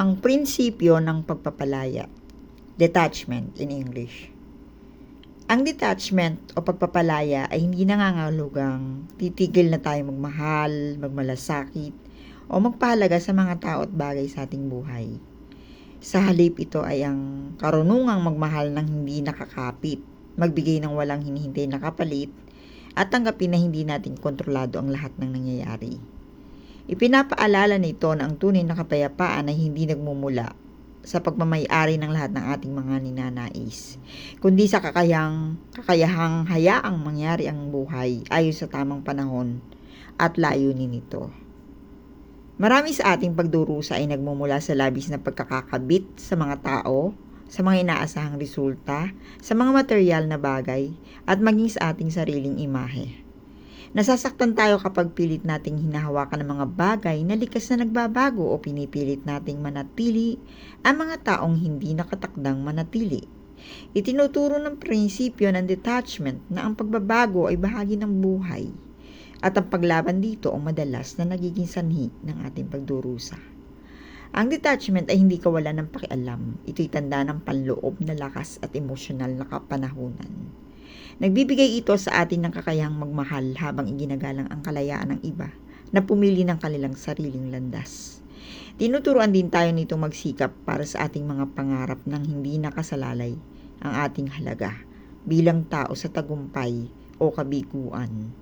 ang prinsipyo ng pagpapalaya. Detachment in English. Ang detachment o pagpapalaya ay hindi nangangahulugang titigil na tayo magmahal, magmalasakit, o magpahalaga sa mga tao at bagay sa ating buhay. Sa halip, ito ay ang karunungang magmahal ng hindi nakakapit, magbigay ng walang hinihintay na kapalit, at tanggapin na hindi natin kontrolado ang lahat ng nangyayari. Ipinapaalala nito na ang tunay na kapayapaan ay hindi nagmumula sa pagmamay-ari ng lahat ng ating mga ninanais, kundi sa kakayahang hayaang mangyari ang buhay ayon sa tamang panahon at layunin nito. Marami sa ating pagdurusa ay nagmumula sa labis na pagkakakabit sa mga tao, sa mga inaasahang resulta, sa mga material na bagay, at maging sa ating sariling imahe. Nasasaktan tayo kapag pilit nating hinahawakan ng mga bagay na likas na nagbabago o pinipilit nating manatili ang mga taong hindi nakatakdang manatili. Itinuturo ng prinsipyo ng detachment na ang pagbabago ay bahagi ng buhay at ang paglaban dito ang madalas na nagiging sanhi ng ating pagdurusa. Ang detachment ay hindi kawalan ng pakialam. Ito'y tanda ng panloob na lakas at emosyonal na kapanahunan. Nagbibigay ito sa atin ng kakayahang magmahal habang iginagalang ang kalayaan ng iba na pumili ng kanilang sariling landas. Tinuturuan din tayo nitong magsikap para sa ating mga pangarap nang hindi nakasalalay ang ating halaga bilang tao sa tagumpay o kabiguan.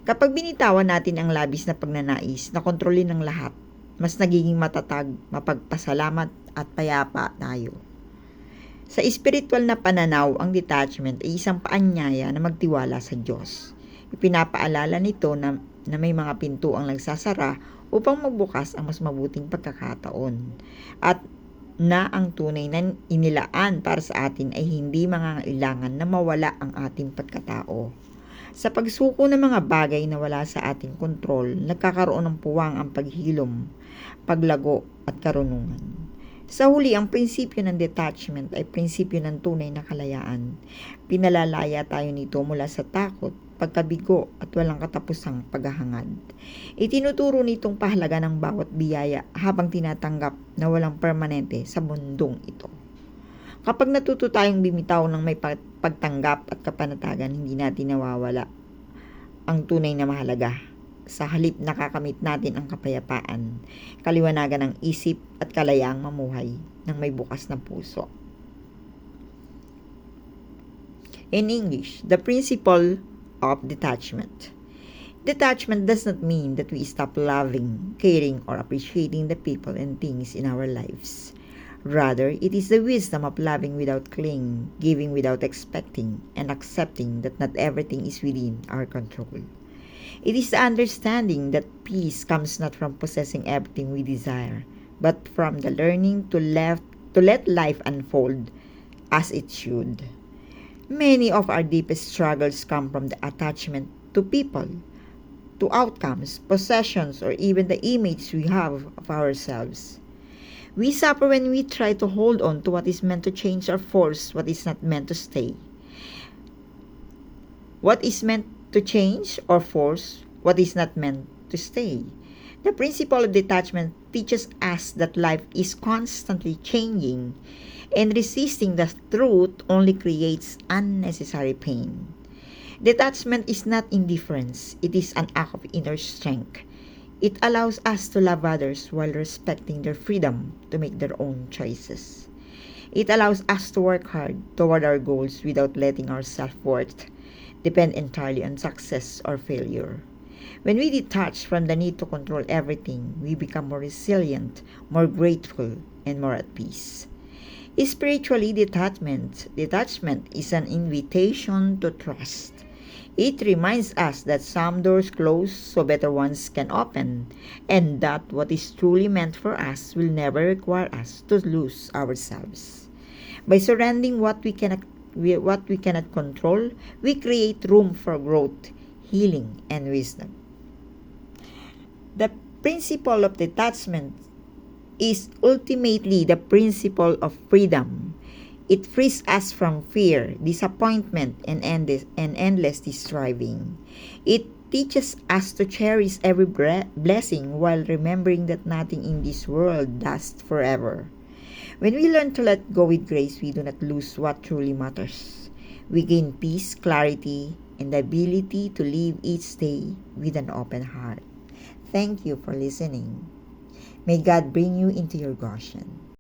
Kapag binitawan natin ang labis na pagnanais na kontrolin ng lahat, mas nagiging matatag, mapagpasalamat at payapa tayo. Sa espiritual na pananaw, ang detachment ay isang paanyaya na magtiwala sa Diyos. Ipinapaalala nito na may mga pinto ang nagsasara upang magbukas ang mas mabuting pagkakataon at na ang tunay na inilaan para sa atin ay hindi mangangailangan na mawala ang ating pagkatao. Sa pagsuko ng mga bagay na wala sa ating kontrol, nagkakaroon ng puwang ang paghilom, paglago at karunungan. Sa huli, ang prinsipyo ng detachment ay prinsipyo ng tunay na kalayaan. Pinalalaya tayo nito mula sa takot, pagkabigo at walang katapusang paghahangad. Itinuturo nitong pahalaga ng bawat biyaya habang tinatanggap na walang permanente sa mundong ito. Kapag natuto tayong bimitaw ng may pagtanggap at kapanatagan, hindi natin nawawala ang tunay na mahalaga. Sa halip, nakakamit natin ang kapayapaan, kaliwanagan ng isip at kalayaang mamuhay ng may bukas na puso. In English, the principle of detachment. Detachment does not mean that we stop loving, caring, or appreciating the people and things in our lives. Rather, it is the wisdom of loving without clinging, giving without expecting, and accepting that not everything is within our control. It is the understanding that peace comes not from possessing everything we desire, but from the learning to let life unfold as it should. Many of our deepest struggles come from the attachment to people, to outcomes, possessions, or even the image we have of ourselves. We suffer when we try to hold on to what is meant to change or force what is not meant to stay. What is meant to change or force what is not meant to stay. The principle of detachment teaches us that life is constantly changing, and resisting the truth only creates unnecessary pain. Detachment is not indifference, it is an act of inner strength. It allows us to love others while respecting their freedom to make their own choices. It allows us to work hard toward our goals without letting our self-worth depend entirely on success or failure. When we detach from the need to control everything, we become more resilient, more grateful, and more at peace. Spiritually, detachment is an invitation to trust. It reminds us that some doors close so better ones can open, and that what is truly meant for us will never require us to lose ourselves. By surrendering what we cannot control, we create room for growth, healing, and wisdom. The principle of detachment is ultimately the principle of freedom. It frees us from fear, disappointment, and endless striving. It teaches us to cherish every blessing while remembering that nothing in this world lasts forever. When we learn to let go with grace, we do not lose what truly matters. We gain peace, clarity, and the ability to live each day with an open heart. Thank you for listening. May God bring you into your Goshen.